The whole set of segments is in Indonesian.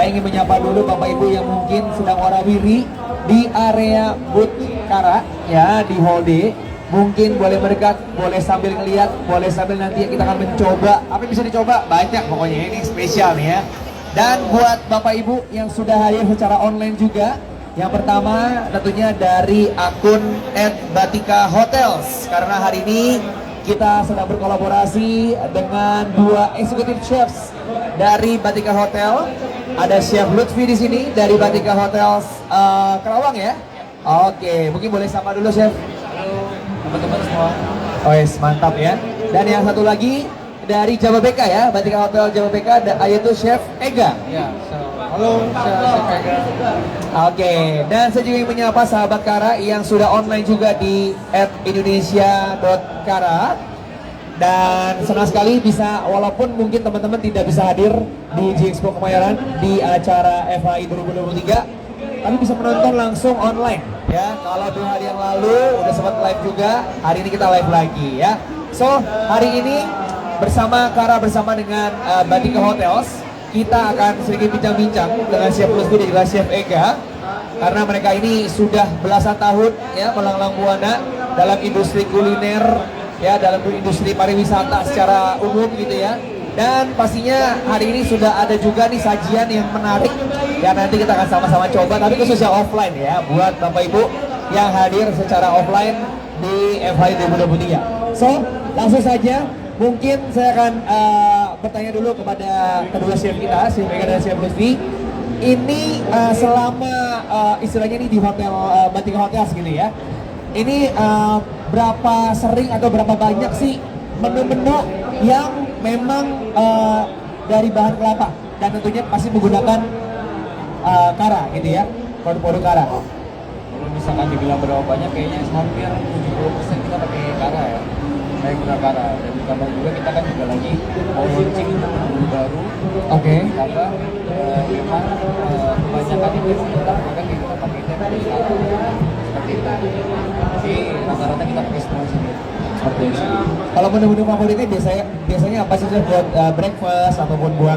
saya ingin menyapa dulu Bapak Ibu yang mungkin sedang warawiri di area booth Kara ya di Hall D. Mungkin boleh mendekat, boleh sambil ngeliat, boleh sambil nanti kita akan mencoba. Apa yang bisa dicoba? Banyak pokoknya, ini spesial nih ya. Dan buat Bapak Ibu yang sudah hadir secara online juga, yang pertama tentunya dari akun @batika_hotels, karena hari ini kita sedang berkolaborasi dengan dua executive chefs dari Batika Hotel. Ada Chef Lutfi di sini dari Batika Hotels Kerawang ya. Oke, mungkin boleh sapa dulu Chef. Halo teman-teman semua. Oh yes, mantap ya. Dan yang satu lagi dari Jababeka ya, Batika Hotel Jababeka, yaitu Chef Ega. Ya, halo, saya Chef Ega. Oke, dan saya juga ingin menyapa sahabat Kara yang sudah online juga di @indonesia.kara. Dan senang sekali bisa, walaupun mungkin teman-teman tidak bisa hadir di G-Expo Kemayoran di acara FHI 2023, tapi bisa menonton langsung online ya. Kalau 2 hari yang lalu udah sempat live juga, hari ini kita live lagi ya. So, hari ini bersama Kara, bersama dengan Batika Hotels, kita akan sedikit bincang-bincang dengan Chef Lutfi dan juga Chef Ega, karena mereka ini sudah belasan tahun ya melanglang buana dalam industri kuliner ya, dalam industri pariwisata secara umum gitu ya. Dan pastinya hari ini sudah ada juga nih sajian yang menarik yang nanti kita akan sama-sama coba, tapi khususnya offline ya, buat Bapak Ibu yang hadir secara offline di FHI 2023. So, langsung saja mungkin saya akan bertanya dulu kepada kedua chef kita, Chef Ega dan Chef Lutfi. Ini selama istilahnya ini di hotel Batika Hotels gitu ya, ini berapa sering atau berapa banyak sih menu-menu yang memang dari bahan kelapa dan tentunya pasti menggunakan Kara gitu ya, produk-produk Kara. Kalau misalkan dibilang berapa banyak, kayaknya hampir 70% kita pakai Kara ya. Kayak guna Kara, dan ditambah juga kita kan juga lagi mau launching menu baru. Oke. Ditambah memang kebanyakan itu kita pakai dari Kara. Seperti itu. Jadi rata-rata kita pakai semua sini. Seperti itu. Kalau menu-menu favoritnya biasanya apa sih buat breakfast ataupun buat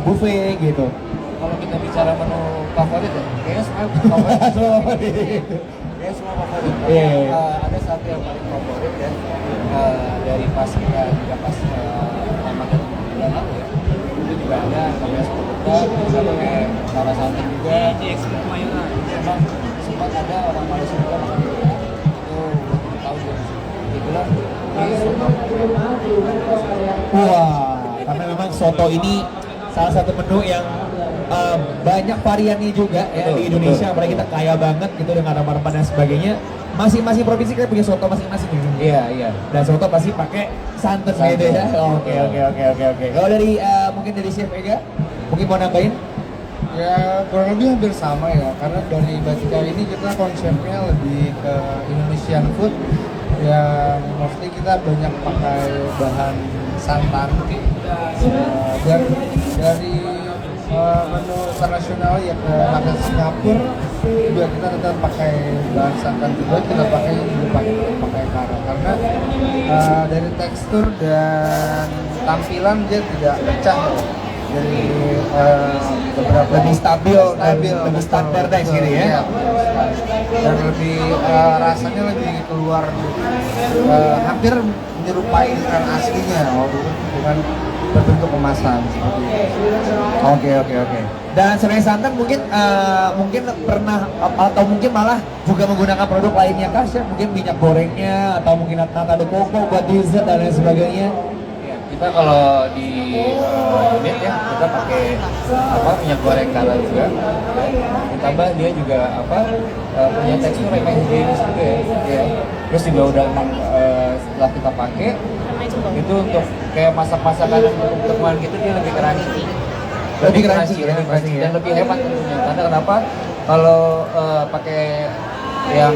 buffet gitu? Kalau kita bicara menu favorit ya, kayaknya semua favorit. Kayaknya semua favorit. Ada satu yang paling favorit ya, dari pas kita juga pas Ramadan bulan lalu ya. Itu juga ada namanya seperti kita pakai salah satu juga di Expo Kemayoran. Memang sempat ada orang Malaysia juga makan itu tahu dia dibilang ini soto. Wah, karena memang soto ini salah satu menu yang banyak variannya juga ya di Indonesia, apalagi kita kaya banget gitu dengan rempah-rempah dan sebagainya. Masing-masing provinsi kita punya soto masing-masing gitu. Iya. Dan soto pasti pakai santan gitu ya. Oke. Kalau dari mungkin dari Chef Ega, mungkin mau nambahin? Ya kurang lebih hampir sama ya, karena dari Batika ini kita konsepnya lebih ke Indonesian food yang mostly kita banyak pakai bahan santan. Dan dari menu internasional ya ke makan Singapura juga kita tetap pakai bahan santan juga, kita pakai Kara karena dari tekstur dan tampilan dia tidak pecah dari beberapa Lebih stabil, lebih standardized gitu ya. Dan lebih rasanya lebih keluar hampir menyerupai ikan aslinya walaupun dengan berbentuk kemasan seperti itu. Oke. Dan selain santan mungkin pernah atau mungkin malah juga menggunakan produk lainnya kah, Chef? Mungkin minyak gorengnya atau mungkin nata de coco buat dessert dan lain sebagainya. Kita kalau di unit ya, kita pakai minyak goreng Kara juga. Ditambah dia juga punya tekstur yang higienis juga ya. Terus juga udah emang setelah kita pakai itu untuk kayak masak-masakan untuk temuan gitu, dia lebih crunchy. Lebih crunchy ya, Dan lebih hemat tentunya. Karena kenapa? Kalau pakai yang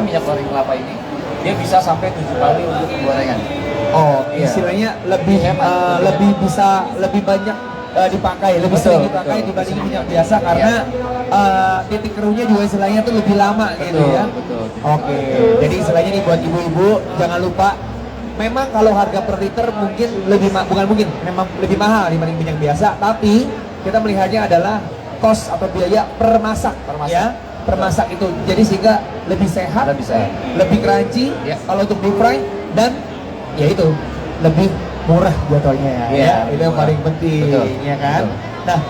minyak goreng kelapa ini, dia bisa sampai 7 kali untuk penggorengan. Oh, istilahnya lebih lebih banyak dipakai, lebih sering dipakai dibanding minyak biasa karena titik keruhnya juga istilahnya tuh lebih lama gitu ya. Oke, jadi istilahnya nih buat ibu-ibu jangan lupa, memang kalau harga per liter mungkin memang lebih mahal dibanding minyak biasa, tapi kita melihatnya adalah cost atau biaya per masak, ya. Per masak itu. Jadi sehingga lebih sehat, lebih crunchy kalau untuk deep fry, dan ya itu lebih murah jatuhnya ya. Itu yang paling penting, ya kan? Betul. Nah,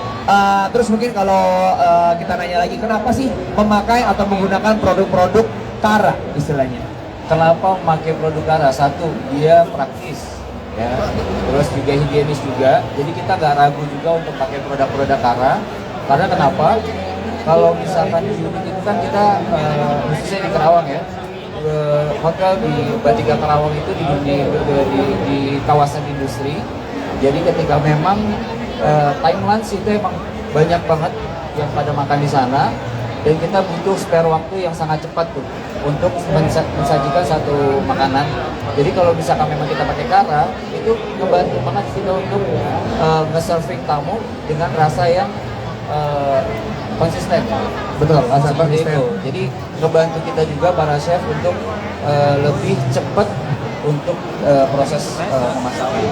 terus mungkin kalau kita nanya lagi, kenapa sih memakai atau menggunakan produk-produk Kara istilahnya? Kenapa memakai produk Kara? Satu, dia praktis, ya. Terus juga higienis juga. Jadi kita nggak ragu juga untuk pakai produk-produk Kara. Karena kenapa? Kalau misalkan di unit itu kan kita khususnya di Kerawang ya, hotel di Batika Kerawang itu di kawasan industri. Jadi ketika memang time lunch itu emang banyak banget yang pada makan di sana, dan kita butuh spare waktu yang sangat cepat tuh untuk mensajikan satu makanan. Jadi kalau misalkan memang kita pakai Kara, itu ngebantu banget kita untuk nge-serving tamu dengan rasa yang konsisten. Betul, rasa seperti konsisten. itu. Jadi ngebantu kita juga para chef untuk lebih cepat untuk proses memasaknya.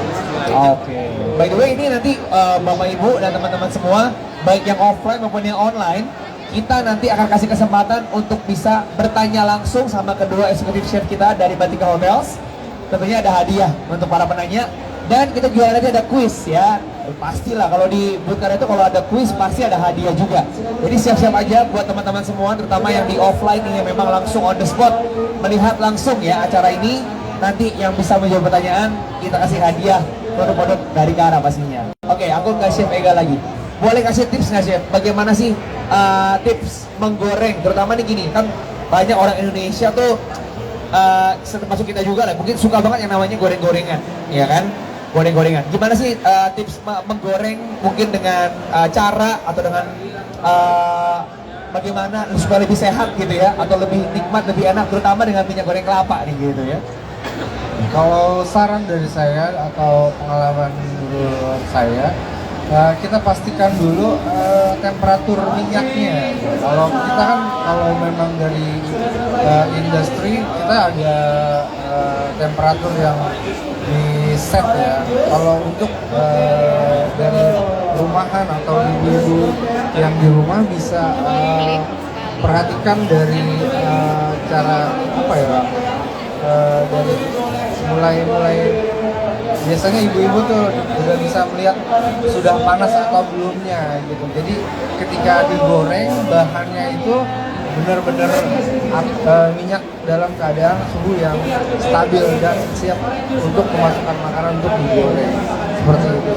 Oke. By the way, ini nanti Bapak Ibu dan teman-teman semua, baik yang offline maupun yang online, kita nanti akan kasih kesempatan untuk bisa bertanya langsung sama kedua eksekutif chef kita dari Batika Hotels. Tentunya ada hadiah untuk para penanya, dan kita juga nanti ada quiz ya. Pastilah kalau di booth Kara itu kalau ada quiz pasti ada hadiah juga. Jadi siap-siap aja buat teman-teman semua, terutama yang di offline ini yang memang langsung on the spot melihat langsung ya acara ini. Nanti yang bisa menjawab pertanyaan kita kasih hadiah produk-produk dari Kara pastinya. Oke, aku ke Chef Ega lagi. Boleh kasih tips nggak Chef? Bagaimana sih tips menggoreng? Terutama nih gini, kan banyak orang Indonesia tuh termasuk kita juga lah, mungkin suka banget yang namanya goreng-gorengan, ya kan? Goreng-gorengan. Gimana sih tips menggoreng mungkin dengan cara atau dengan bagaimana supaya lebih sehat gitu ya, atau lebih nikmat, lebih enak, terutama dengan minyak goreng kelapa nih gitu ya? Kalau saran dari saya atau pengalaman menurut saya, kita pastikan dulu temperatur minyaknya. Kalau kita kan kalau memang dari industri kita ada temperatur yang di set ya. Kalau untuk dari rumahan atau ibu-ibu yang di rumah bisa perhatikan dari cara apa ya, dari mulai biasanya ibu-ibu tuh udah bisa melihat sudah panas atau belumnya gitu. Jadi ketika digoreng bahannya itu benar-benar minyak dalam keadaan suhu yang stabil dan siap untuk memasukkan makanan untuk digoreng seperti itu.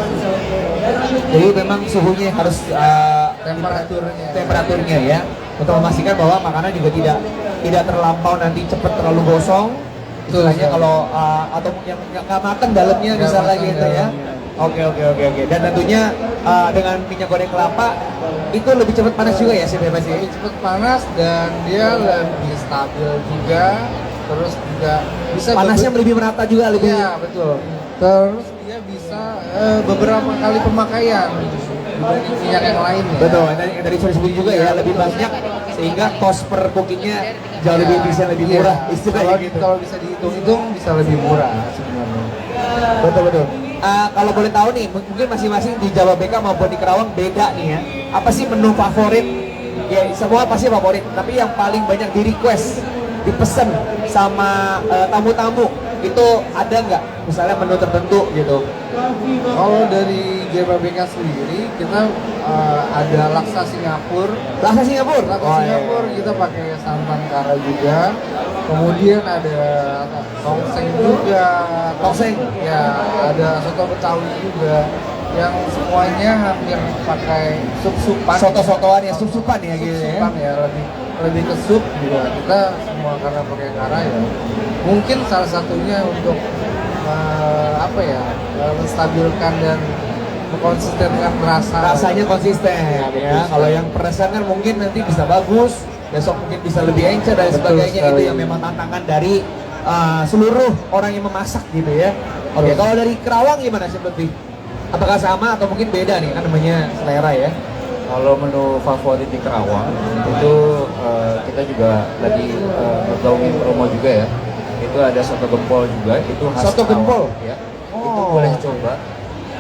Jadi memang suhunya harus temperaturnya ya, untuk memastikan bahwa makanan juga tidak terlampau nanti cepat terlalu gosong. Istilahnya kalau atau yang nggak matang dalamnya misalnya gitu ya. Oke. Dan tentunya dengan minyak goreng kelapa itu lebih cepat panas juga ya sih, Bebas ya? Lebih cepat panas dan dia lebih stabil juga. Terus juga bisa panasnya lebih merata juga lebih. Iya, betul. Terus dia bisa beberapa kali pemakaian dibanding minyak yang lain ya. Betul, dari sebut juga ya, lebih banyak sehingga cost per cookingnya jauh lebih bisa lebih murah istilahnya gitu. Kalau bisa dihitung-hitung bisa lebih murah sebenarnya. Betul. Kalau boleh tahu nih, mungkin masing-masing di Jawa BK maupun di Kerawang beda nih ya. Apa sih menu favorit? Ya semua pasti favorit, tapi yang paling banyak di request, dipesan sama tamu-tamu itu ada nggak? Misalnya menu tertentu gitu. Kalau dari JBBK sendiri kita ada laksa Singapura. Laksa Singapura? Singapura kita pakai santan Kara juga. Kemudian ada tongseng juga. Tongseng? Ya, ada soto Betawi juga. Yang semuanya hampir pakai sup-supan. Soto-sotoan ya, sup-supan ya gitu ya. Sup-supan ya, lebih ke sup juga. Kita semua karena pakai Kara ya. Mungkin salah satunya untuk menstabilkan dan mengkonsistenkan rasanya konsisten ya. Kalau yang peresan kan mungkin nanti bisa bagus, besok mungkin bisa lebih encer dan sebagainya. Itu yang memang tantangan dari seluruh orang yang memasak gitu ya. Oke, kalau dari Kerawang gimana sih lebih? Apakah sama atau mungkin beda nih, kan namanya selera ya? Kalau menu favorit di Kerawang itu kita juga lagi bergaungin promo juga ya. Itu ada soto gempol juga, itu khas soto gempol ya. Itu boleh coba.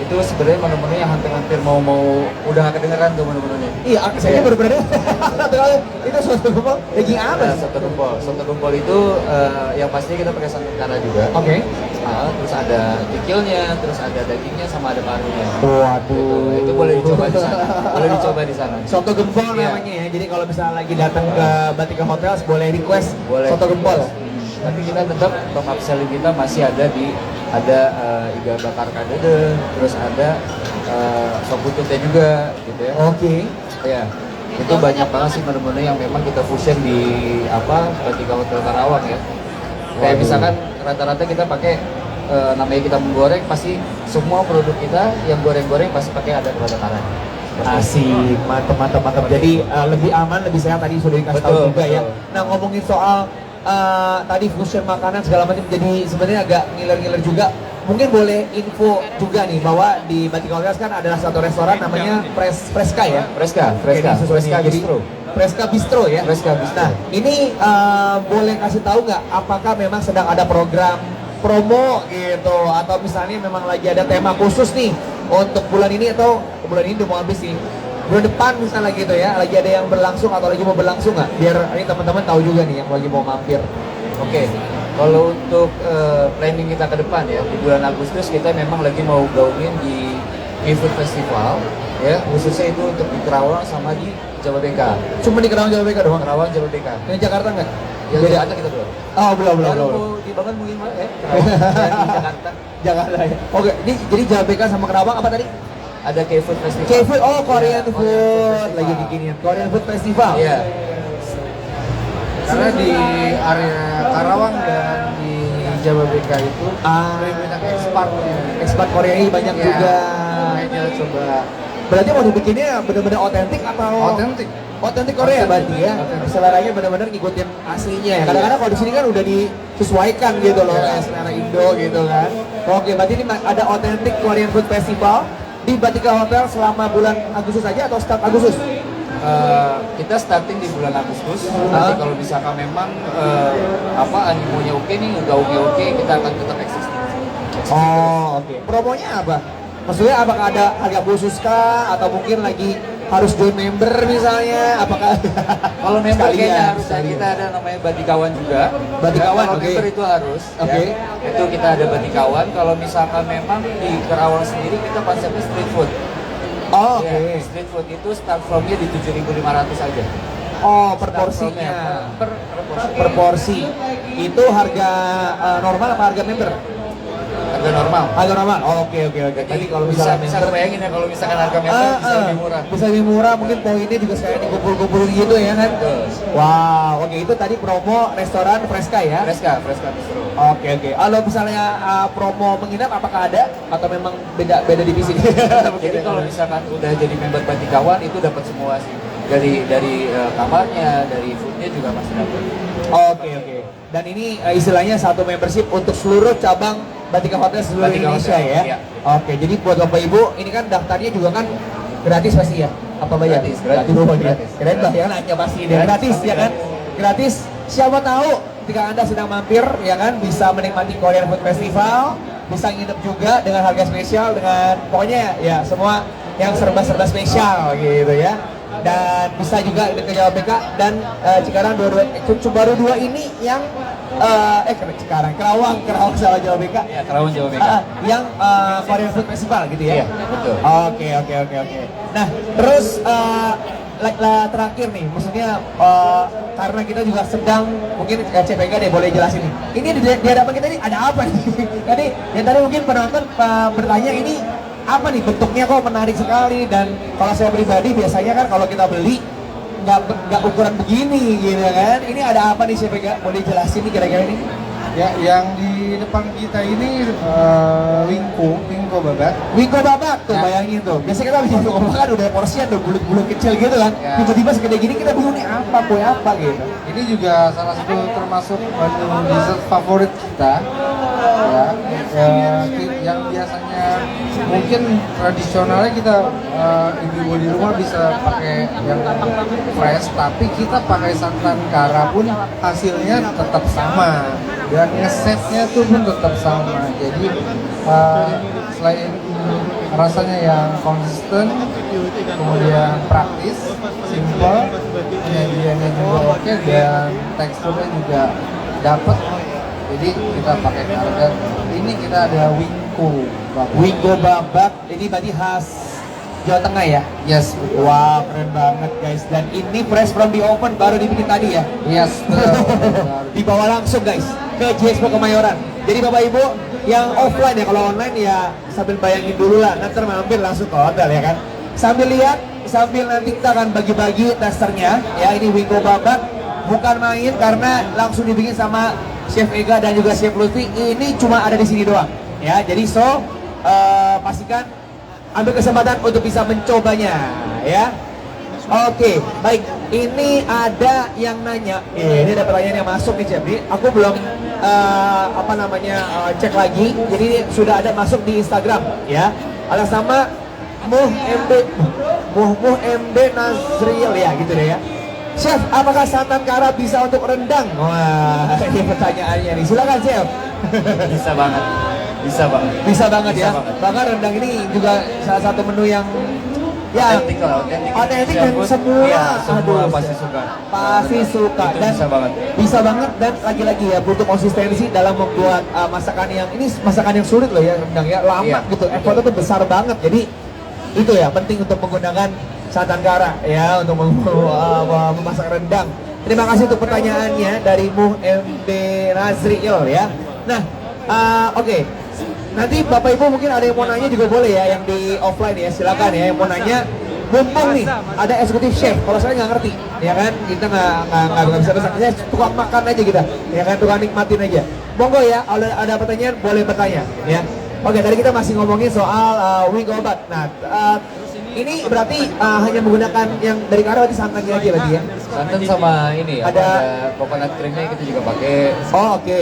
itu sebenarnya menu-menu yang hampir-hampir mau udah nggak kedengeran tuh menu-menunya. Iya, saya baru bener. Itu soto gempol daging apa Nah, sih? soto gempol itu yang pasti kita pakai santan kara juga. Oke. Terus ada kikilnya, terus ada dagingnya sama ada parunya. Waduh. Itu boleh dicoba di sana. Boleh dicoba di sana. Soto gempol Iya. namanya ya. Jadi kalau misalnya lagi datang ke Batika Hotel boleh request Boleh. soto gempol. Tapi kita tetap top upselling kita masih ada iga bakar kadede, terus ada sop buntutnya juga gitu ya. Oke. Ya. Itu banyak banget sih menu-menu yang memang kita fusion di Batika Hotel Karawang ya. Kayak Waduh. misalkan rata-rata kita pakai namanya kita menggoreng, pasti semua produk kita yang goreng-goreng pasti pakai ada kebakaran. Asik, mantap. Jadi lebih aman, lebih sehat tadi sudah dikasih tahu Betul, juga ya. betul. Nah ngomongin soal tadi fusion makanan segala macam, jadi sebenarnya agak ngiler-ngiler juga. Mungkin boleh info juga nih bahwa di Batika Hotel kan adalah satu restoran namanya Freska ya. Freska Jadi, Bistro. Freska Bistro ya. Freska Bistro. Nah ini boleh kasih tahu nggak apakah memang sedang ada program promo gitu atau misalnya memang lagi ada tema khusus nih untuk bulan ini atau bulan ini udah mau habis nih, bulan depan misalnya gitu ya, lagi ada yang berlangsung atau lagi mau berlangsung nggak, biar ini teman-teman tahu juga nih yang lagi mau mampir. Oke, kalau untuk planning kita ke depan ya, di bulan Agustus kita memang lagi mau gaungin di Food Festival ya, khususnya itu untuk di Kerawang sama di Jababeka. Cuma di Kerawang Jawa Beka doang? Kerawang Jababeka. Di Jakarta nggak? Yang Beda. Jakarta kita belum. Oh belum. Baru mau dibangun mungkin Pak, ya. Kerawang dan di Jakarta. Jakarta ya. Oke, ini jadi Jawa Beka sama Kerawang apa tadi? Ada Food Festival. K-Food, oh Korean Iya, Food, Festival. lagi bikinin Korean Food Festival. Iya. Karena di area Karawang dan di Jababeka itu lebih banyak ekspornya. Ekspat Korea ini banyak Ya, juga. makanya coba Berarti mau dibikinnya benar-benar otentik atau otentik. Otentik Korea berarti ya. Otentik. Seleranya benar-benar ngikutin aslinya ya. Kadang-kadang kalau di sini kan udah disesuaikan gitu loh, kayak selera Indo gitu kan. Oke, berarti ini ada otentik Korean Food Festival di Batika Hotel selama bulan Agustus saja atau start Agustus? Kita starting di bulan Agustus. Nanti kalau misalkan memang animonya oke nih, gaungnya oke, kita akan tetap eksis. Oh, oke. Promonya apa? Maksudnya apakah ada harga khusus kah atau mungkin lagi harus join member misalnya? Apakah Kalau member Sekalian, kayaknya harus sekalian. kita ada namanya Batikawan juga. Batikawan, Kalau oke. member itu harus. Oke. Ya. Itu kita ada Batikawan. Kalau misalkan memang di Kerawang sendiri kita konsepnya street food. Oh, oke. Ya, street food itu start from-nya di 7.500 aja. Oh, per Start porsinya. from-nya, Per porsi. Per porsi. Itu harga normal apa harga member? Harga normal. Harga normal. Oh, oke. Tadi kalau bisa misalnya bisa member bayangin ya kalau misalkan harga member bisa lebih murah. Bisa lebih murah, mungkin poinnya juga sekalian dikumpul-kumpulin gitu ya kan? Betul. Wow, oke itu tadi promo restoran Freska ya? Freska Bistro. Oke. Kalau misalnya promo menginap apakah ada atau memang beda divisi? Jadi kalau misalkan udah jadi member Batikawan itu dapat semua sih. Dari kamarnya, dari foodnya juga masih dapat. Oke. Dan ini istilahnya satu membership untuk seluruh cabang Batika Hotel seluruh Batika Indonesia Hotel, ya? iya. Oke, jadi buat Bapak Ibu, ini kan daftarnya juga kan gratis pasti ya? Apa bayar? Gratis. Keren lah ya, nanya pasti deh. Gratis ya kan? Gratis. Siapa tahu ketika Anda sedang mampir ya kan bisa menikmati Korean Food Festival, bisa nginep juga dengan harga spesial, dengan pokoknya ya semua yang serba-serba spesial gitu ya. Dan bisa juga ke Jawa BK dan Cikarang baru dua ini yang sekarang Kerawang salah Jawa BK. Ya, Kerawang Jawa BK. Yang Korean Food Festival gitu ya. Iya, betul. Oke. Nah, terus terakhir nih, maksudnya karena kita juga sedang mungkin CPK deh boleh jelasin nih. Ini di hadapan kita ini ada apa nih? Tadi yang tadi mungkin penonton bertanya ini apa nih bentuknya kok menarik sekali, dan kalau saya pribadi biasanya kan kalau kita beli nggak ukuran begini gitu kan. Ini ada apa nih CPK? Boleh jelasin nih kira-kira ini? Ya, yang di depan kita ini wingko babat. Wingko babak tuh, Ya. bayangin tuh. Biasanya kita bisa makan udah porsian udah bulut-bulut kecil gitu kan. Ya. Tiba-tiba segede gini kita bingung nih apa, kue apa gitu. Ini juga salah satu termasuk menu dessert favorit kita. Yang biasanya mungkin tradisionalnya kita ibu-ibu di rumah bisa pakai yang fresh, tapi kita pakai santan kara pun hasilnya tetap sama, dan nge-setnya tuh pun tetap sama. Jadi selain rasanya yang konsisten, kemudian praktis, simple, penyajiannya juga oke, dan teksturnya juga dapat. Jadi kita pakai kargan. Ini kita ada Wingko babak, ini berarti khas Jawa Tengah ya? Yes, betul. Wah, keren banget guys. Dan ini fresh from the oven, baru dibikin tadi ya? Yes, betul. Dibawa langsung guys ke G-Expo Kemayoran. Jadi Bapak Ibu yang offline ya, kalau online ya sambil bayangin dulu lah, nanti mampir langsung ke hotel ya kan. Sambil lihat, sambil nanti kita akan bagi-bagi testernya ya. Ini Wingko babak bukan main karena langsung dibikin sama Chef Ega dan juga Chef Lutfi. Ini cuma ada di sini doang ya. Jadi pastikan ambil kesempatan untuk bisa mencobanya ya. Oke, baik. Ini ada yang nanya. Ini ada pertanyaan yang masuk nih, Chef. Aku belum cek lagi. Jadi sudah ada masuk di Instagram ya. Atas nama Muh MD Nazriel ya, gitu deh ya. Chef, apakah santan kara bisa untuk rendang? Wah, ini pertanyaannya nih. Silakan, Chef. Bisa banget. Bisa banget. Bisa banget ya. Bisa banget. Bahkan rendang ini juga salah satu menu yang ya otentik dan semua, ya, semua aduh, pasti suka. Pasti suka Itu dan bisa banget. dan lagi-lagi ya butuh konsistensi dalam membuat masakan yang ini masakan yang sulit loh ya, rendang ya, lama Iya. gitu. Effortnya tuh besar banget. Jadi itu ya penting untuk menggunakan santan kara ya untuk memasak rendang. Terima kasih untuk pertanyaannya dari Muh MD Nazriel ya. Nah, oke. Nanti Bapak Ibu mungkin ada yang mau nanya juga boleh ya, yang di offline ya, silakan ya yang mau nanya. Mumpung nih ada eksekutif chef, kalau saya nggak ngerti, ya kan kita nggak bisa masak, saya tukang makan aja kita, ya kan tukang nikmatin aja. Monggo ya, ada pertanyaan boleh bertanya, ya. Oke, tadi kita masih ngomongin soal Wingko obat. Nah, ini berarti hanya menggunakan yang dari kara berarti santannya aja berarti ya? Santan sama ini ya, Ada coconut creamnya kita juga pakai. Oh, oke.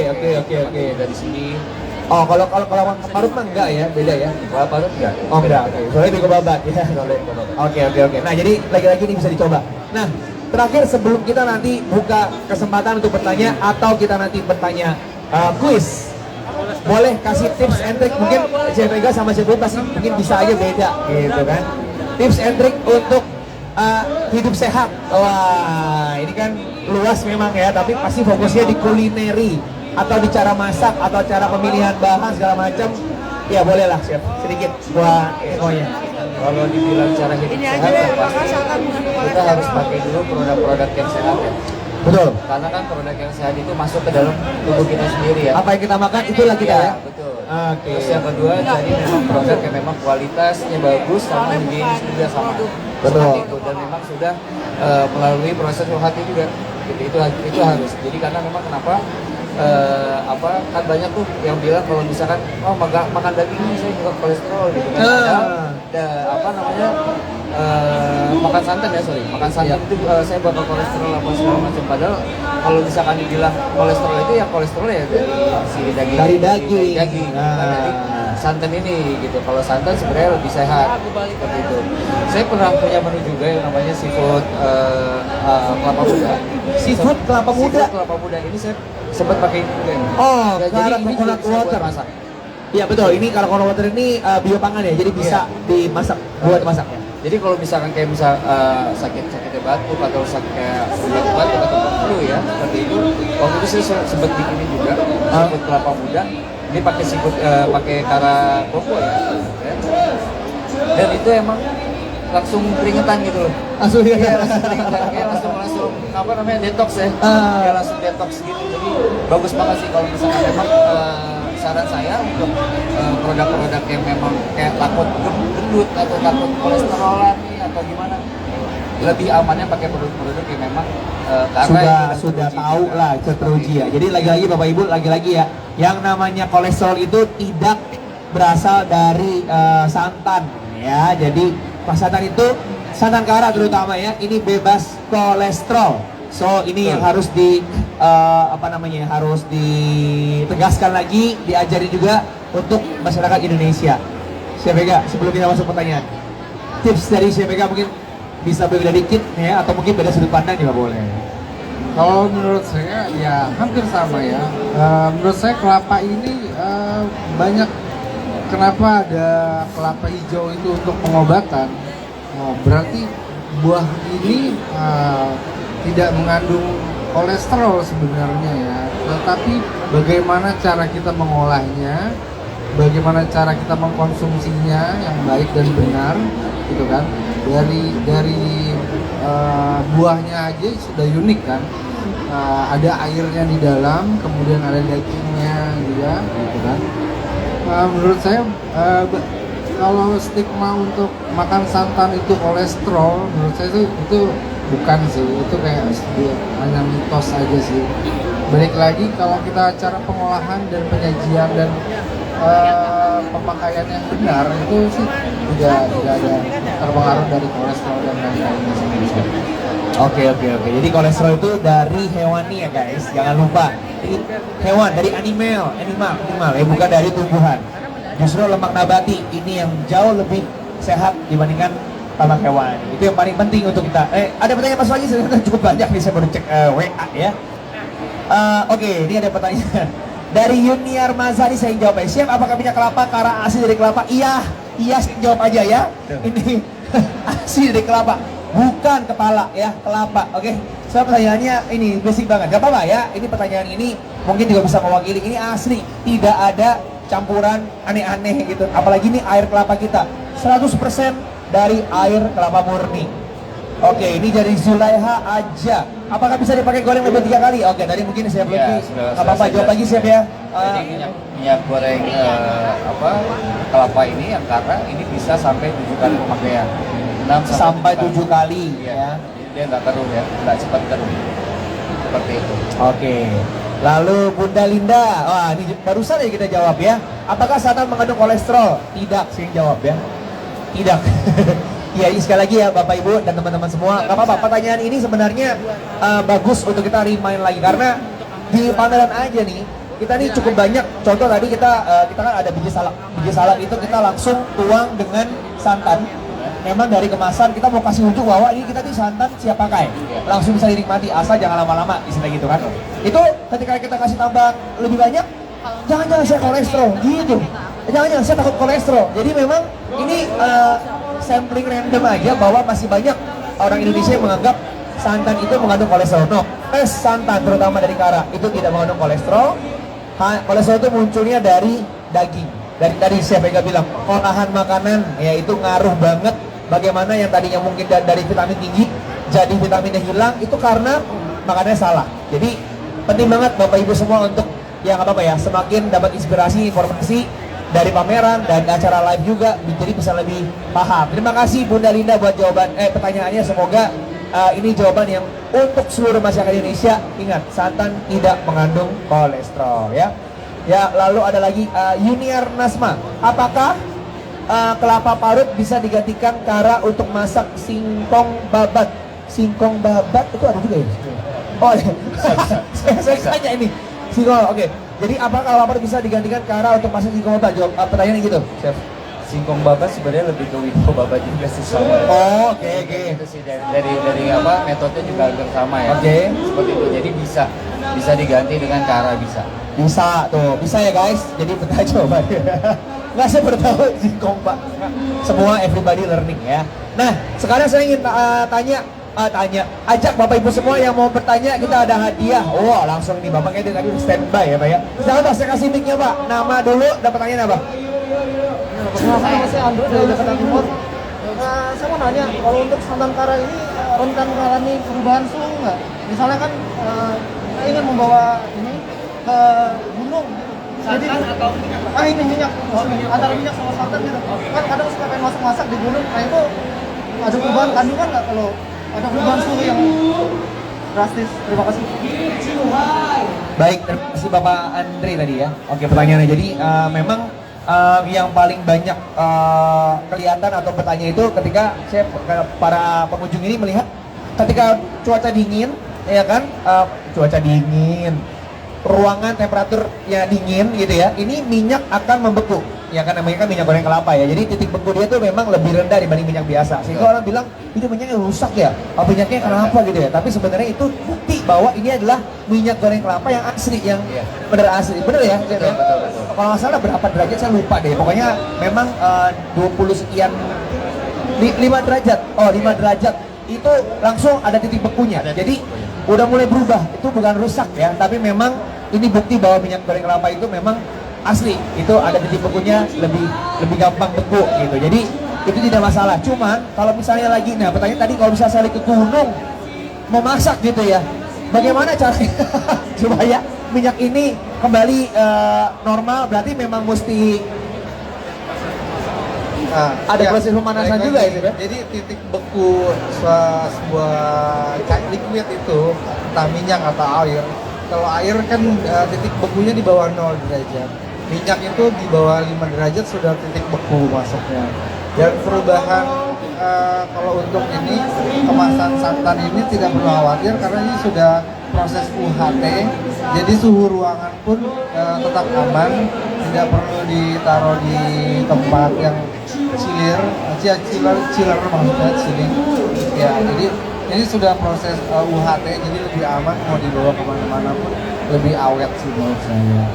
Dari sini. Oh, kalau parut mah enggak ya, beda ya? Kalau parut enggak? Oh enggak, oke. Soalnya Wingko babat ya. Oke. Nah, jadi lagi-lagi ini bisa dicoba. Nah, terakhir sebelum kita nanti buka kesempatan untuk bertanya atau kita nanti bertanya kuis, boleh kasih tips and trick, mungkin Chef Ega sama Chef Lutfi pasti mungkin bisa aja beda gitu kan. Tips and trick untuk hidup sehat. Wah, ini kan luas memang ya, tapi pasti fokusnya di kulineri atau di cara masak atau cara pemilihan bahan segala macam. Ya bolehlah Chef, sedikit buat infonya. Kalau dibilang cara hidup sehat, kita harus pakai dulu produk-produk yang sehat ya. Betul. Karena kan produk yang sehat itu masuk ke dalam tubuh kita sendiri ya. Apa yang kita makan itulah kita ya. Betul. Oke. Terus yang kedua, jadi memang produk yang memang kualitasnya bagus sama higienis juga sama. Betul. Seperti itu. Dan memang sudah melalui proses hati juga. Gitu. Itu harus. Jadi karena memang kenapa kan banyak tuh yang bilang kalau misalkan makan daging ini saya juga kolesterol gitu kan. Makan santan itu saya bakal kolesterol apa segala macam. Padahal kalau misalkan dibilang kolesterol itu ya kolesterol ya dari daging. Dari santan ini gitu. Kalau santan sebenarnya lebih sehat seperti itu. Saya pernah punya menu juga yang namanya seafood kelapa muda. Seafood kelapa muda Ini saya sempat pakai juga. Oh, Ya, jadi ini juga coconut bisa buat water. masak. Iya betul, ini kalau coconut water ini biopangan ya, jadi bisa dimasak buat masak ya. Jadi kalau misalkan kayak sakit batuk atau sakit kayak batuk atau flu ya seperti itu, waktu itu saya sempat bikinin juga seafood kelapa muda. Ini pakai seafood pakai kara koko ya. Dan itu emang langsung keringetan gitu loh. Langsung ya. Langsung keringetan, kayak langsung apa namanya detox ya. Kayak langsung detox gitu. Jadi bagus banget sih kalau misalkan memang saran saya untuk produk-produk yang memang kayak takut gendut atau takut kolesterolan nih atau gimana, lebih amannya pakai produk-produk yang memang sudah tahu lah teruji ya. Jadi lagi-lagi Bapak Ibu lagi-lagi ya, yang namanya kolesterol itu tidak berasal dari santan ya. Jadi santan itu santan kara terutama ya, ini bebas kolesterol. So ini yang harus harus ditegaskan lagi, diajari juga untuk masyarakat Indonesia. Chef Ega, sebelum kita masuk pertanyaan, tips dari Chef Ega mungkin bisa berbeda dikit ya, atau mungkin beda sudut pandang juga boleh. Kalau menurut saya ya hampir sama ya. Menurut saya kelapa ini banyak kenapa ada kelapa hijau itu untuk pengobatan? Berarti buah ini tidak mengandung kolesterol sebenarnya ya, tetapi bagaimana cara kita mengolahnya, bagaimana cara kita mengkonsumsinya yang baik dan benar, gitu kan? Dari buahnya aja sudah unik kan, ada airnya di dalam, kemudian ada dagingnya juga, gitu kan? Menurut saya kalau stigma untuk makan santan itu kolesterol, menurut saya itu bukan sih, itu kayak hanya mitos aja sih. Balik lagi kalau kita cara pengolahan dan penyajian dan pemakaian yang benar itu sih tidak ada terpengaruh dari kolesterol dan lain-lainnya sih. Oke. Jadi kolesterol itu dari hewani ya guys, jangan lupa. Dari hewan, dari animal ya, bukan dari tumbuhan. Justru lemak nabati ini yang jauh lebih sehat dibandingkan lemak hewan. Itu yang paling penting untuk kita. Ada pertanyaan masuk lagi, sebenarnya cukup banyak nih, saya baru cek WA ya. Oke, ini ada pertanyaan dari Yuniar Mazari, saya yang jawab. Chef, apakah minyak kelapa karena asli dari kelapa? Iya, saya jawab aja ya. Ini asli dari kelapa, bukan kepala ya, kelapa. Oke. So pertanyaannya ini basic banget, gak apa-apa ya. Ini pertanyaan ini mungkin juga bisa mewakili. Ini asli, tidak ada campuran aneh-aneh gitu. Apalagi ini air kelapa kita 100% dari air kelapa murni. Oke, ini dari Zulaiha aja. Apakah bisa dipakai goreng lebih 3 kali? Oke, tadi mungkin saya belum apa-apa jawab lagi Chef ya. Jadi minyak goreng kelapa ini yang karena ini bisa sampai 7 kali pemakaian. 6 sampai 7 kali ya. Dia nggak keruh ya, nggak cepat keruh. Seperti itu. Oke. Lalu Bunda Linda, wah ini barusan ya kita jawab ya. Apakah santan mengandung kolesterol? Tidak, sih jawab ya. Tidak. Ya, ini sekali lagi ya Bapak Ibu dan teman-teman semua. Gak apa-apa, pertanyaan ini sebenarnya bagus untuk kita remind lagi. Karena di pameran aja nih, kita nih cukup banyak. Contoh tadi kita kan ada biji salak. Biji salak itu kita langsung tuang dengan santan. Memang dari kemasan kita mau kasih unjuk bahwa ini kita nih santan siap pakai, langsung bisa dinikmati, asal jangan lama-lama, istilah gitu kan. Itu ketika kita kasih tambah lebih banyak, jangan saya kolesterol gitu, jangan saya takut kolesterol. Jadi memang ini sampling random aja bahwa masih banyak orang Indonesia yang menganggap santan itu mengandung kolesterol. No, santan terutama dari kara itu tidak mengandung kolesterol. Kolesterol itu munculnya dari daging. Dari Chef Ega bilang, olahan makanan ya itu ngaruh banget. Bagaimana yang tadinya mungkin dari vitamin tinggi jadi vitaminnya hilang, itu karena makannya salah. Jadi penting banget Bapak Ibu semua untuk yang semakin dapat inspirasi, informasi dari pameran dan acara live juga, jadi bisa lebih paham. Terima kasih Bunda Linda buat jawaban pertanyaannya. Semoga ini jawaban yang untuk seluruh masyarakat Indonesia. Ingat, santan tidak mengandung kolesterol ya. Ya, lalu ada lagi Yuniar Nasma. Apakah kelapa parut bisa digantikan kara untuk masak singkong babat? Singkong babat itu ada juga ya? Oh iya. saya tanya ini. Singkong, oke. Jadi apakah kelapa parut bisa digantikan kara untuk masak singkong babat? Jawab pertanyaan gitu, Chef. Singkong babat sebenarnya lebih ke wipo babat juga sih sama. Oh, oke. Itu sih dari metode juga hampir sama ya. Oke. Seperti itu. Jadi bisa diganti dengan kara bisa. Bisa ya guys. Jadi kita coba. Nggak, saya baru tahu singkong Pak. Semua everybody learning ya. Nah, sekarang saya ingin ajak Bapak Ibu semua yang mau bertanya, kita ada hadiah. Oh, langsung nih Bapak kayaknya tadi standby ya Pak ya. Jangan Pak, saya kasih mic-nya Pak. Nama dulu, dapat pertanyaan apa? Saya Andro dari Jakarta Timur. Saya mau nanya, kalau untuk santan kara ini rentan mengalami perubahan suhu nggak? Misalnya kan kita ingin membawa ini ke gunung, jadi ini minyak antara minyak sama santan gitu. Kan kadang suka pengen masak di gunung, nah itu ada perubahan kandungan nggak kalau ada perubahan suhu yang drastis? Terima kasih. Baik, terima kasih Bapak Andre tadi ya. Oke, pertanyaannya jadi memang yang paling banyak kelihatan atau bertanya itu ketika para pengunjung ini melihat ketika cuaca dingin, ya kan, cuaca dingin, ruangan temperaturnya dingin gitu ya, ini minyak akan membeku. Ya kan namanya kan minyak goreng kelapa ya. Jadi titik beku dia tuh memang lebih rendah dibanding minyak biasa. Sehingga orang bilang itu minyaknya rusak ya. Oh, minyaknya kenapa gitu ya? Tapi sebenarnya itu bukti bahwa ini adalah minyak goreng kelapa yang asli, yang bener asli. Bener ya? Betul. Kalau nggak salah berapa derajat saya lupa deh. Pokoknya memang 20 sekian 5 derajat. Oh, 5 derajat. Itu langsung ada titik bekunya. Jadi udah mulai berubah. Itu bukan rusak ya, tapi memang ini bukti bahwa minyak goreng kelapa itu memang asli. Itu ada titik bekunya, lebih gampang beku gitu. Jadi itu tidak masalah. Cuman kalau misalnya lagi, nah pertanyaan tadi kalau misalnya saya lagi ke gunung mau masak gitu ya, bagaimana caranya supaya minyak ini kembali normal? Berarti memang mesti ada proses pemanasan juga ya, Beb? Jadi titik beku sebuah liquid itu, entah minyak atau air. Kalau air kan titik bekunya di bawah 0 derajat. Minyak itu di bawah 5 derajat sudah titik beku masuknya. Dan perubahan kalau untuk ini kemasan santan ini tidak perlu khawatir karena ini sudah proses UHT. Jadi suhu ruangan pun tetap aman, tidak perlu ditaruh di tempat yang chiller maksudnya chilling. Ya, jadi ini sudah proses UHT, jadi lebih aman, mau dibawa kemana-mana pun lebih awet sih menurut saya.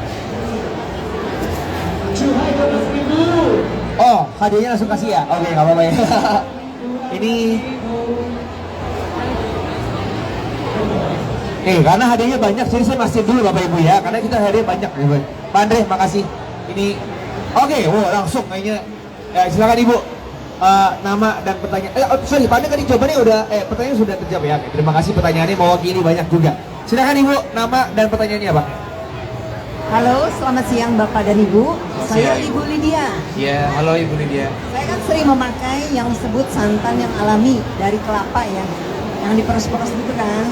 Oh, hadiahnya langsung kasih ya? Oke, nggak apa-apa ya. Ini karena hadiahnya banyak, jadi saya masih dulu Bapak Ibu ya, karena kita hadiah banyak. Pak Andre, makasih. Ini, oke, langsung kayaknya. Ya, silakan Ibu. Nama dan pertanyaan. Sorry, Pak Andre tadi jawabannya udah, pertanyaan sudah terjawab ya. Terima kasih, pertanyaannya mewakili banyak juga. Silakan Ibu, nama dan pertanyaannya apa? Halo, selamat siang Bapak dan Ibu. Saya Ibu Lydia. Ya, halo Ibu Lydia. Saya kan sering memakai yang disebut santan yang alami dari kelapa ya, yang diperes-peres gitu kan.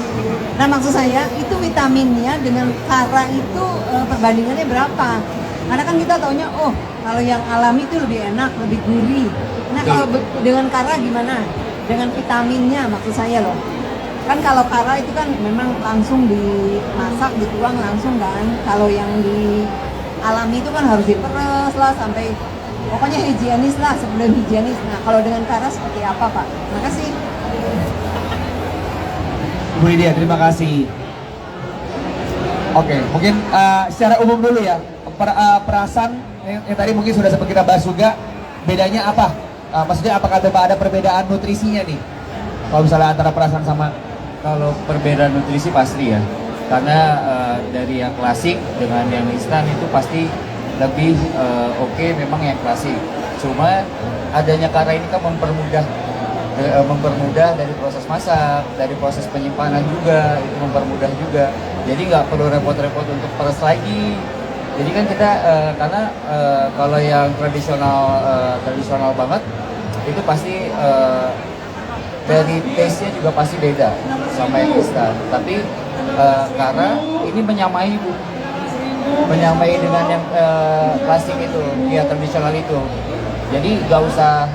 Nah maksud saya itu vitaminnya dengan kara itu perbandingannya berapa? Karena kan kita taunya, oh kalau yang alami itu lebih enak, lebih gurih. Nah kalau dengan kara gimana? Dengan vitaminnya maksud saya loh. Kan kalau kara itu kan memang langsung dimasak, dituang langsung kan. Kalau yang di alami itu kan harus diperes lah sampai pokoknya higienis lah, sebelum higienis. Nah kalau dengan kara seperti apa Pak? Makasih. Bu Lydia, terima kasih. Oke, mungkin secara umum dulu ya, perasan yang tadi mungkin sudah sempat kita bahas juga, bedanya apa? Maksudnya apakah ada perbedaan nutrisinya nih? Kalau misalnya antara perasan sama... Kalau perbedaan nutrisi pasti ya, karena dari yang klasik dengan yang instan itu pasti lebih oke memang yang klasik. Cuma adanya kara ini kan mempermudah dari proses masak, dari proses penyimpanan juga, itu mempermudah juga. Jadi nggak perlu repot-repot untuk peres lagi. Jadi kan kita karena kalau yang tradisional banget itu pasti dari taste-nya juga pasti beda sama yang instan. Tapi karena ini menyamai dengan yang klasik itu, ya tradisional itu. Jadi nggak usah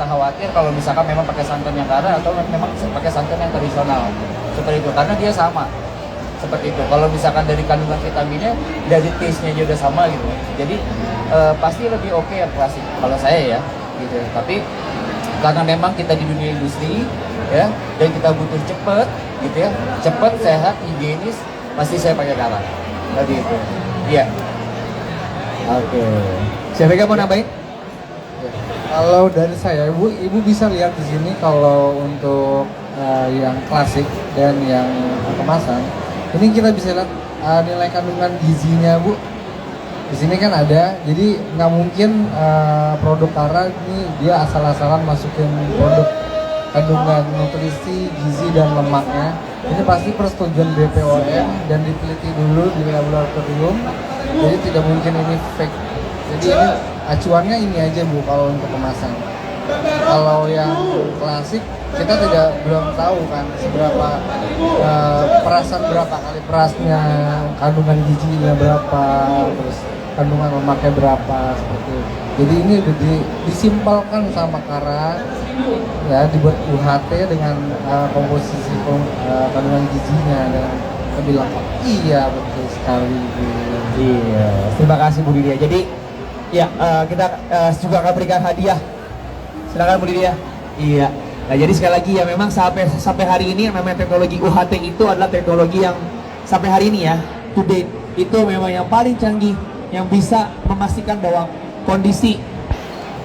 khawatir kalau misalkan memang pakai santan yang kara atau memang pakai santan yang tradisional seperti itu, karena dia sama seperti itu. Kalau misalkan dari kandungan vitaminnya, dari taste-nya juga sama gitu. Jadi pasti lebih oke yang klasik kalau saya ya gitu. Tapi karena memang kita di dunia industri ya, dan kita butuh cepet gitu ya, cepet, sehat, higienis, pasti saya pakai kara tadi itu. Iya. Oke. Siapa yang mau nambahin? Kalau dari saya, ibu bisa lihat di sini kalau untuk yang klasik dan yang kemasan, ini kita bisa lihat nilai kandungan gizinya Bu. Di sini kan ada, jadi nggak mungkin produk kara ini dia asal-asalan masukin produk kandungan nutrisi, gizi dan lemaknya. Ini pasti persetujuan BPOM dan diteliti dulu di laboratorium. Jadi tidak mungkin ini fake. Jadi ini acuannya ini aja Bu kalau untuk kemasan. Kalau yang klasik kita belum tahu kan seberapa perasan berapa kali perasnya, kandungan gizinya berapa, terus kandungan lemaknya berapa seperti itu. Jadi ini disimpelkan sama kara ya, dibuat UHT dengan komposisi kandungan gizinya dan lebih lengkap. Iya betul sekali. Iya, terima kasih Bu Lydia. Jadi ya kita juga akan berikan hadiah. Silakan Bu Lydia. Iya. Nah jadi sekali lagi ya memang sampai hari ini memang teknologi UHT itu adalah teknologi yang sampai hari ini ya to date itu memang yang paling canggih yang bisa memastikan bahwa kondisi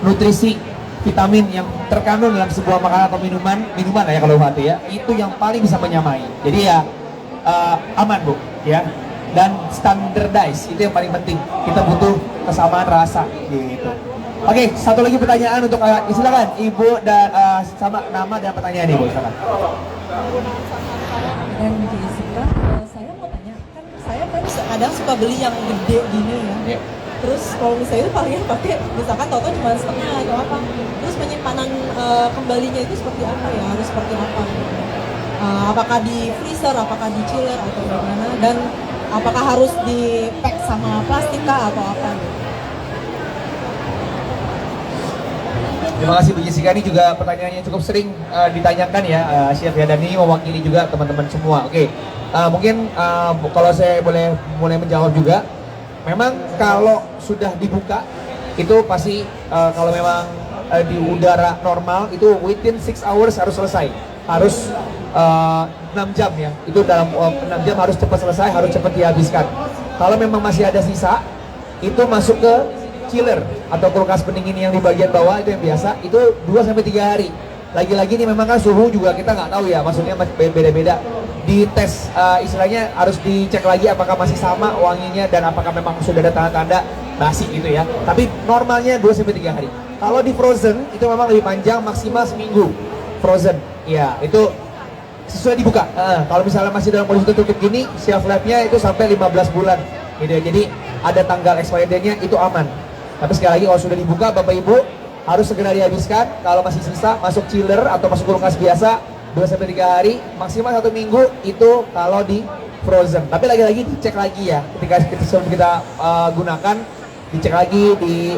nutrisi vitamin yang terkandung dalam sebuah makanan atau minuman lah ya kalau UHT ya itu yang paling bisa menyamai. Jadi ya aman Bu ya dan standardize itu yang paling penting. Kita butuh kesamaan rasa gitu. Oke, satu lagi pertanyaan untuk silakan Ibu dan sama nama dan pertanyaan Ibu silakan. Dan Jessica, saya mau tanya, kan saya kadang suka beli yang gede gini ya. Terus kalau misalnya itu palingnya pakai, misalkan toto cuma setengah atau apa. Terus penyimpanan kembalinya itu seperti apa ya? Harus seperti apa? Apakah di freezer, apakah di chiller atau bagaimana? Dan apakah harus di pack sama plastik kah atau apa? Terima kasih Bu Jessica, ini juga pertanyaannya cukup sering ditanyakan ya Chef ya, dan ini mewakili juga teman-teman semua. Oke, mungkin kalau saya boleh mulai menjawab juga, memang kalau sudah dibuka itu pasti kalau memang di udara normal itu within 6 hours harus selesai, harus 6 jam ya, itu dalam 6 jam harus cepat selesai, harus cepat dihabiskan. Kalau memang masih ada sisa, itu masuk ke chiller atau kulkas pendingin yang di bagian bawah itu yang biasa, itu 2-3 hari. Lagi-lagi ini memang kan suhu juga kita nggak tahu ya, maksudnya beda-beda. Di tes istilahnya harus dicek lagi apakah masih sama wanginya dan apakah memang sudah ada tanda-tanda basi gitu ya. Tapi normalnya 2-3 hari. Kalau di frozen itu memang lebih panjang, maksimal seminggu frozen. Ya itu sesuai dibuka. Kalau misalnya masih dalam kondisi tertutup gini, shelf life-nya itu sampai 15 bulan gitu ya. Jadi ada tanggal expiry date-nya, itu aman. Tapi sekali lagi kalau sudah dibuka Bapak Ibu harus segera dihabiskan. Kalau masih sisa masuk chiller atau masuk kulkas biasa 2-3 hari, maksimal 1 minggu itu kalau di frozen. Tapi lagi-lagi dicek lagi ya ketika sebelum kita gunakan, dicek lagi, di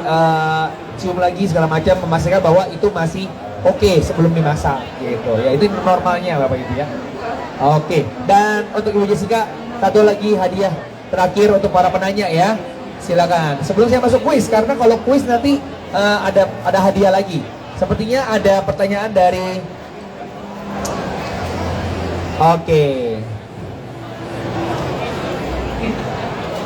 cium lagi segala macam, memastikan bahwa itu masih oke sebelum dimasak gitu ya. Itu normalnya Bapak Ibu ya. Oke, dan untuk Ibu Jessica satu lagi hadiah terakhir untuk para penanya ya. Silakan. Sebelum saya masuk kuis, karena kalau kuis nanti ada hadiah lagi. Sepertinya ada pertanyaan dari. Oke.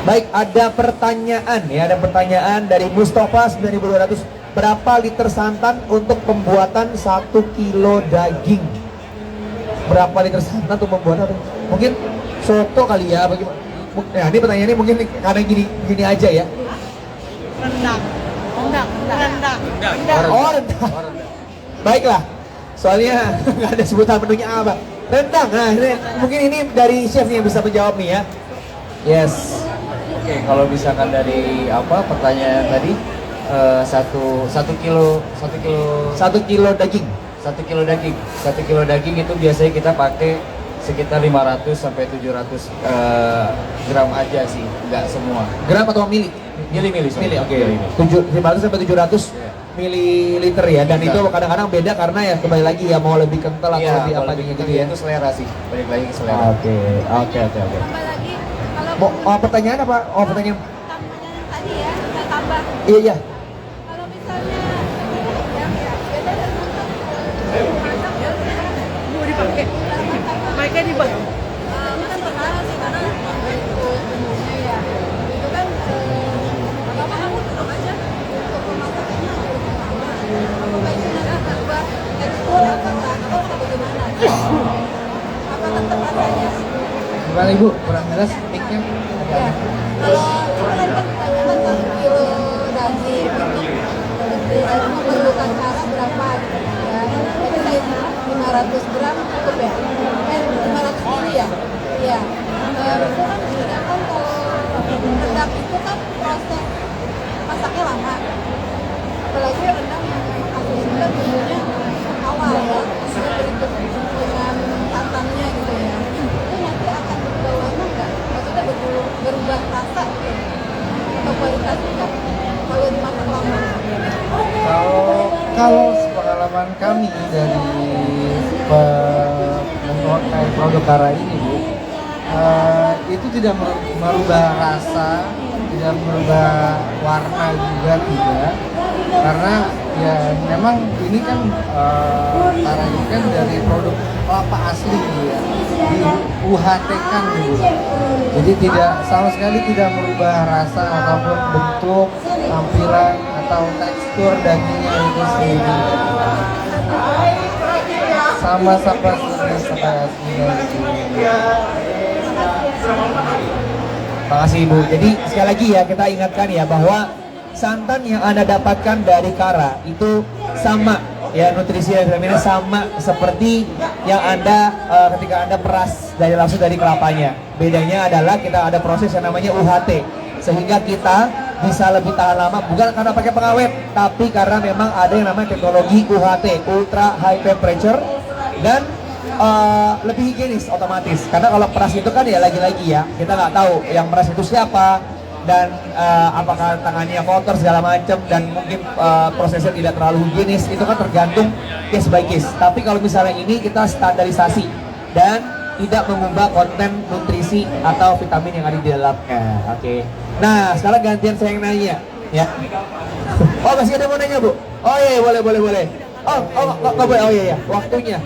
Baik, ada pertanyaan ya, ada pertanyaan dari Mustafa 9200. Berapa liter santan untuk pembuatan 1 kilo daging? Berapa liter santan untuk membuat satu? Mungkin soto kali ya, bagaimana? Ya, ini pertanyaannya mungkin karena gini aja ya. Rendang. Oh, rendang. Baiklah. Soalnya nggak ada sebutan menunya apa. Rendang. Nah, mungkin ini dari chef yang bisa menjawab nih ya. Yes. Oke, kalau misalkan dari apa pertanyaan tadi, 1 kilo daging. 1 kilo daging itu biasanya kita pakai sekitar 500 sampai 700 gram aja sih, nggak semua. Gram atau mili? Mili, Oke. 500 sampai 700 mililiter ya, dan itu kadang-kadang beda karena ya kembali lagi ya mau lebih kental atau lebih apa gitu ya. Itu selera sih, balik lagi ke selera. Oke. Tambah lagi kalau Pertanyaan apa? Pertanyaan tambahnya yang tadi ya, saya tambah. Iya. Kalau misalnya yang ya beda dan masak ya mau dipakai. Mereka di bawah. Kita terkenal sih karena itu umumnya ya. Itu kan apa kamu tutup aja untuk memasaknya sama. Apa baiknya ada tambah tekstur atau bagaimana? Apa tetap adanya? Gimana Ibu? Kurang jelas mic-nya? Ya, kalau kan tentang kilo daging itu memerlukan cara berapa gitu ya. Jadi saya 500 gram cukup ya. 500 mili ya. Iya. Itu kan sedangkan kalau rendang itu kan proses masaknya lama. Apalagi rendang yang aslinya kan bumbunya awal ya. Berikut dengan santannya gitu ya. Itu nanti akan berubah warna nggak? Maksudnya berubah rasa gitu. Atau kualitasnya nggak? Kalau dimasak lama. Kalau pengalaman kami dari produk Kara ini Bu, itu tidak merubah rasa, tidak merubah warna juga tidak, karena ya memang ini kan Kara ini kan dari produk kelapa asli gitu ya, di UHT kan gitu, jadi tidak sama sekali tidak merubah rasa ataupun bentuk, tampilan atau tekstur dagingnya itu sendiri, sama seperti aslinya gitu. Makasih Ibu. Jadi sekali lagi ya kita ingatkan ya bahwa santan yang Anda dapatkan dari Kara itu sama ya, nutrisi dan vitaminnya sama seperti yang Anda ketika Anda peras dari langsung dari kelapanya. Bedanya adalah kita ada proses yang namanya UHT sehingga kita bisa lebih tahan lama, bukan karena pakai pengawet tapi karena memang ada yang namanya teknologi UHT, ultra high temperature, dan lebih higienis otomatis. Karena kalau peras itu kan ya lagi-lagi ya kita nggak tahu yang peras itu siapa dan apakah tangannya kotor segala macam, dan mungkin prosesnya tidak terlalu higienis, itu kan tergantung case by case. Tapi kalau misalnya ini kita standarisasi dan tidak mengubah konten nutrisi atau vitamin yang ada di dalamnya. Oke. Nah sekarang gantian saya yang nanya ya. Oh masih ada yang mau nanya Bu? Oh iya boleh. Oh nggak boleh. Oh iya waktunya.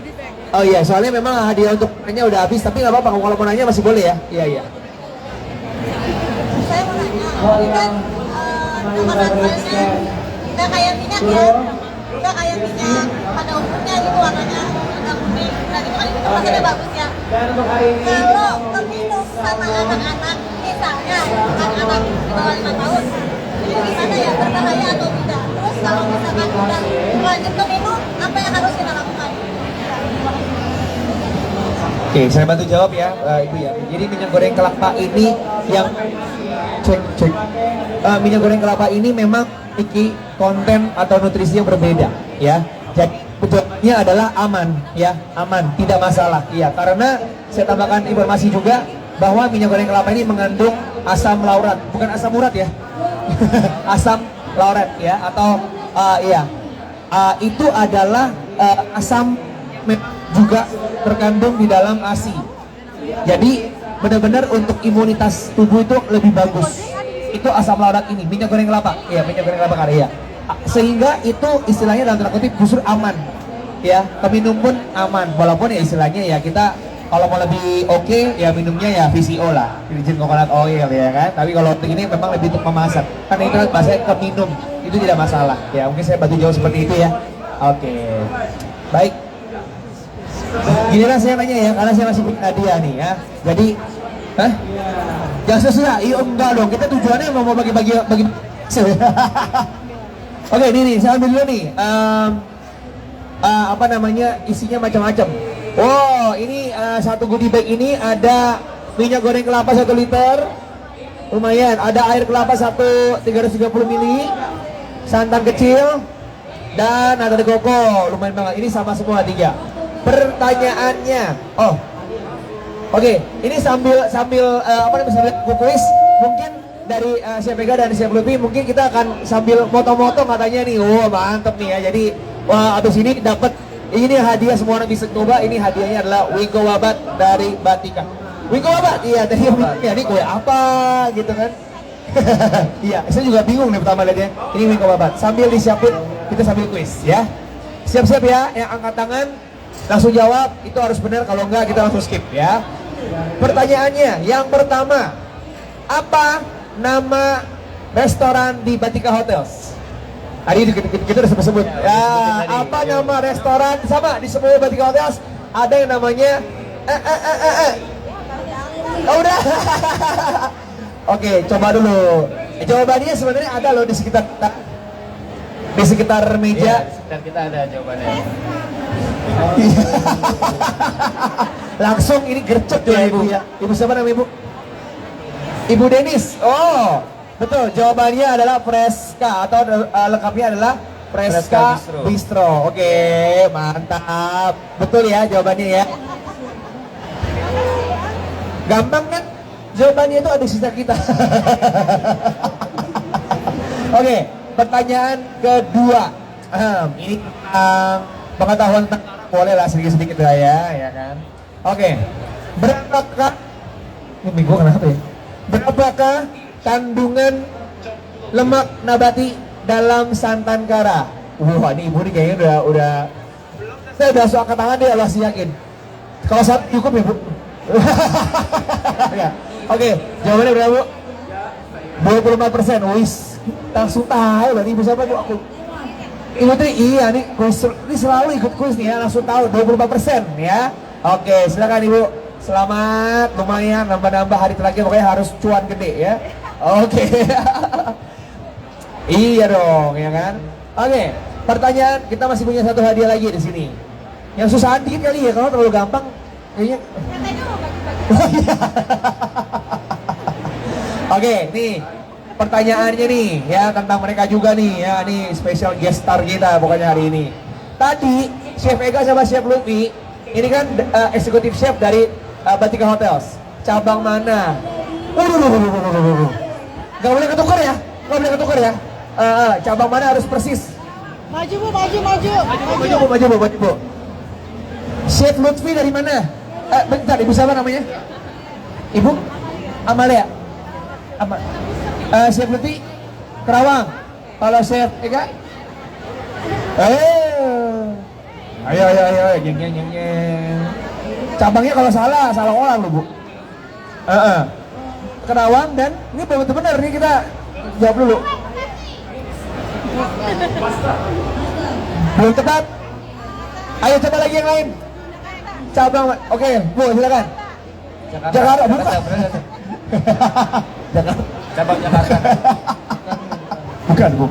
Oh iya, soalnya memang hadiah untuk nanya udah habis, tapi nggak apa-apa kalau mau nanya masih boleh ya. Iya. Saya mau nanya, ini kan nama rasanya nggak kayak minyak ya, nggak kayak minyak pada umumnya gitu, warnanya agak kuning, dan itu kan itu rasanya bagus ya. Kalau keminum sama anak-anak, misalnya anak-anak di bawah 5 tahun, ini gimana ya, berbahaya atau tidak? Terus kalau misalkan udah lanjut ke minum, apa yang harus kita lakukan? Oke, saya bantu jawab ya, Ibu ya. Jadi minyak goreng kelapa ini yang cek. Minyak goreng kelapa ini memang memiliki konten atau nutrisi yang berbeda, ya. Jadi tujuannya adalah aman, ya, aman, tidak masalah, ya. Karena saya tambahkan informasi juga bahwa minyak goreng kelapa ini mengandung asam laurat, bukan asam urat ya, asam laurat ya, atau itu adalah asam juga terkandung di dalam ASI. Jadi benar-benar untuk imunitas tubuh itu lebih bagus. Itu asam laurat ini, minyak goreng kelapa. Ya, minyak goreng kelapa karya. Sehingga itu istilahnya dalam tanda kutip justru aman. Ya, keminum pun aman. Walaupun ya istilahnya ya kita kalau mau lebih oke ya minumnya ya VCO lah, virgin coconut oil ya kan. Tapi kalau untuk ini memang lebih untuk memasak. Karena itu bahasanya keminum, itu tidak masalah. Ya, mungkin saya bantu jawab seperti itu ya. Oke. Baik. Giliran saya nanya ya, karena saya masih punya hadiah nih ya. Jadi, jangan susah, iya enggak dong. Kita tujuannya mau bagi-bagi. Oke, ini saya ambil dulu nih. Isinya macam-macam. Wow, ini satu goodie bag ini ada minyak goreng kelapa 1 liter, lumayan. Ada air kelapa 330 ml, santan kecil, dan ada koko, lumayan banget. Ini sama semua 3. Pertanyaannya, oke, ini sambil kuis, mungkin dari Chef Ega dan Chef Lutfi mungkin kita akan sambil motong-motong katanya nih, mantep nih ya. Jadi abis ini dapat ini hadiah, semua orang bisa coba. Ini hadiahnya adalah Wingko Wabat dari Batika. Wingko Wabat, iya tadi ya, ini kue apa gitu kan? Iya, saya juga bingung nih pertama lihatnya. Ini Wingko Wabat. Sambil disiapin, kita sambil kuis ya. Siap-siap ya, yang angkat tangan. Langsung jawab, itu harus benar, kalau enggak kita langsung skip ya. Pertanyaannya, yang pertama, apa nama restoran di Batika Hotels? Tadi kita udah sebut-sebut. Ya, apa nama restoran sama di semua Batika Hotels? Ada yang namanya Oh, udah. Oke, coba dulu. Jawabannya sebenarnya ada loh di sekitar meja. Sekitar kita ada jawabannya. Langsung ini gercep ya Ibu ya. Ibu siapa namanya Ibu? Ibu Denis. Oh, betul. Jawabannya adalah Freska atau lengkapnya adalah Freska Bistro. Oke, mantap. Betul ya jawabannya ya. Gampang kan? Jawabannya itu ada di sekitar kita. Oke, pertanyaan kedua. Ini pengetahuan boleh lah sedikit-sedikit lah ya kan. Oke, berapakah Ini minggu kenapa ya? Berapakah kandungan lemak nabati dalam santan kara? Wah, ini ibu nih kayaknya udah saya udah suka tangan dia, Allah sih yakin. Kalau satu cukup ya, Bu? Ya. Oke, jawabannya berapa, Bu? 25%. Wis, langsung tahu berarti ibu siapa, Bu? Aku. Ibu Tri, iya nih, ini selalu ikut kuis nih ya, langsung tahu 24% ya. Oke, silakan Ibu. Selamat, lumayan nambah-nambah hari terakhir, pokoknya harus cuan gede ya. Oke. Iya dong, ya kan? Oke, pertanyaan, kita masih punya satu hadiah lagi di sini. Yang susah dikit kali ya, kalau terlalu gampang kayaknya. Oh, iya. Oke, nih pertanyaannya nih ya tentang mereka juga nih ya, nih special guest star kita pokoknya hari ini. Tadi Chef Ega sama Chef Lutfi ini kan eksekutif chef dari Batika Hotels. Cabang mana? Gak boleh ketukar ya? Gak boleh ketukar ya? Cabang mana harus persis? Maju Bu, maju. Maju Bu. Chef Lutfi dari mana? Bentar, ibu siapa namanya? Ibu? Amalia? Chef Lutfi? Kerawang? Kalau Chef Ega? Ayo, geng. Cabangnya kalau salah orang loh, Bu. Kerawang dan ini benar nih, kita jawab dulu. Belum tepat. Ayo coba lagi yang lain. Cabang, oke, Bu silakan. Jakarta, bukan. Cabang Jakarta. Bukan, Bu.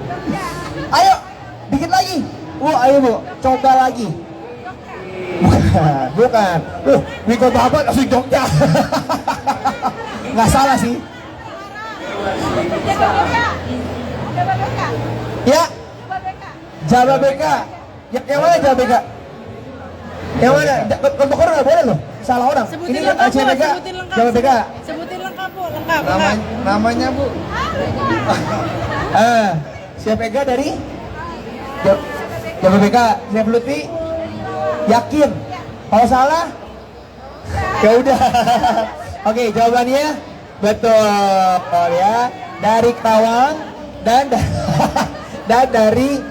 Ayo, dikit lagi. Ayo Bu, coba lagi. Bukan. Wiko Babat langsung Jogja. Nggak salah sih. Ya. Jababeka. Yang mana Jababeka? Yang mana? Untuk orang nggak boleh loh. Salah orang. Sebutin Ini lengkap, Bu. Jababeka. Sebutin lengkap. Jababeka. Sebutin lengkap Bu, lengkap. Namanya Bu. Chef Ega dari Jababeka. Chef Lutfi yakin. Kalau salah ya udah. Oke, jawabannya betul ya. Dari Kerawang dan dari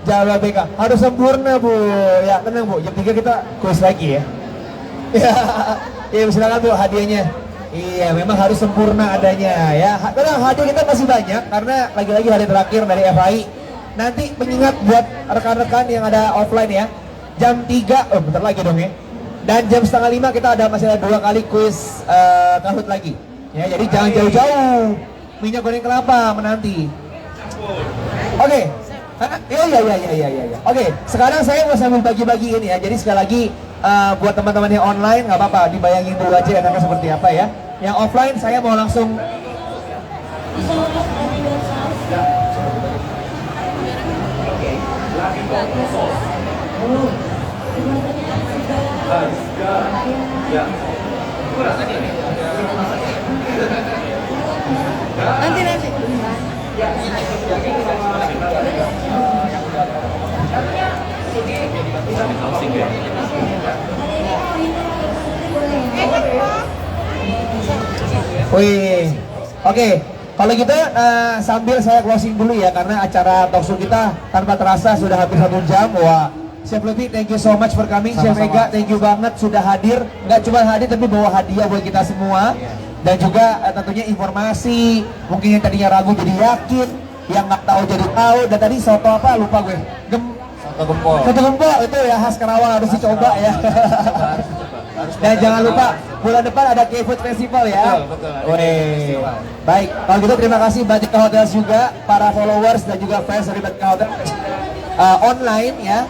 Jababeka. Harus sempurna Bu. Ya tenang Bu, jam 3 kita kuis lagi ya. Ya silakan Bu hadiahnya. Iya, memang harus sempurna adanya ya. Tenang, hadiah kita masih banyak karena lagi-lagi hari terakhir dari FAI. Nanti pengingat buat rekan-rekan yang ada offline ya. Jam 3, bentar lagi dong ya. Dan jam 4:30 kita masih ada 2 kali kuis Kahoot lagi. Ya, jadi jangan jauh-jauh. Minyak goreng kelapa menanti. Oke. Iya. Oke, sekarang saya mau sambil bagi-bagi ini ya. Jadi sekali lagi buat teman-teman yang online nggak apa-apa, dibayangin dulu aja enaknya seperti apa ya. Yang offline saya mau langsung Nanti. Wih, oke. Kalau gitu sambil saya closing dulu ya karena acara talkshow kita tanpa terasa sudah hampir 1 jam. Wah, Chef Lutfi, thank you so much for coming. Chef Ega, thank you banget sudah hadir. Nggak cuma hadir tapi bawa hadiah buat kita semua. Dan juga tentunya informasi. Mungkin yang tadinya ragu jadi yakin, yang nggak tahu jadi tahu. Dan tadi soto apa lupa gue. Soto gempol itu ya khas Kerawang, harus dicoba ya. Dan jangan lupa bulan depan ada K-Food Festival ya. Betul. Baik, kalau gitu terima kasih Batika Hotels juga, para followers dan juga fans dari Batika Hotels online ya.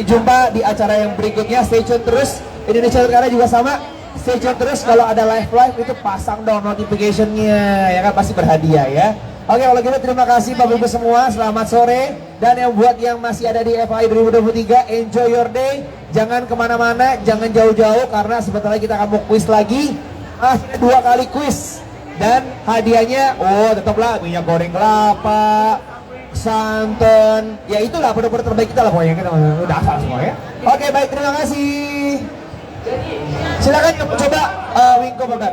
Jumpa di acara yang berikutnya. Stay tune terus. Indonesia Utara juga sama. Stay tune terus, kalau ada live itu pasang dong notification-nya ya kan, pasti berhadiah ya. Oke, kalau gitu terima kasih Bapak Ibu semua, selamat sore. Dan yang buat yang masih ada di FAI 2023, enjoy your day. Jangan kemana-mana, jangan jauh-jauh karena sebentar lagi kita akan mau kuis lagi. 2 kali kuis. Dan hadiahnya, tetaplah minyak goreng kelapa, santan, ya itulah produk-produk terbaik kita lah pokoknya, kita udah hafal semua ya. Oke, baik, terima kasih. Silakan coba Wingko Bapak.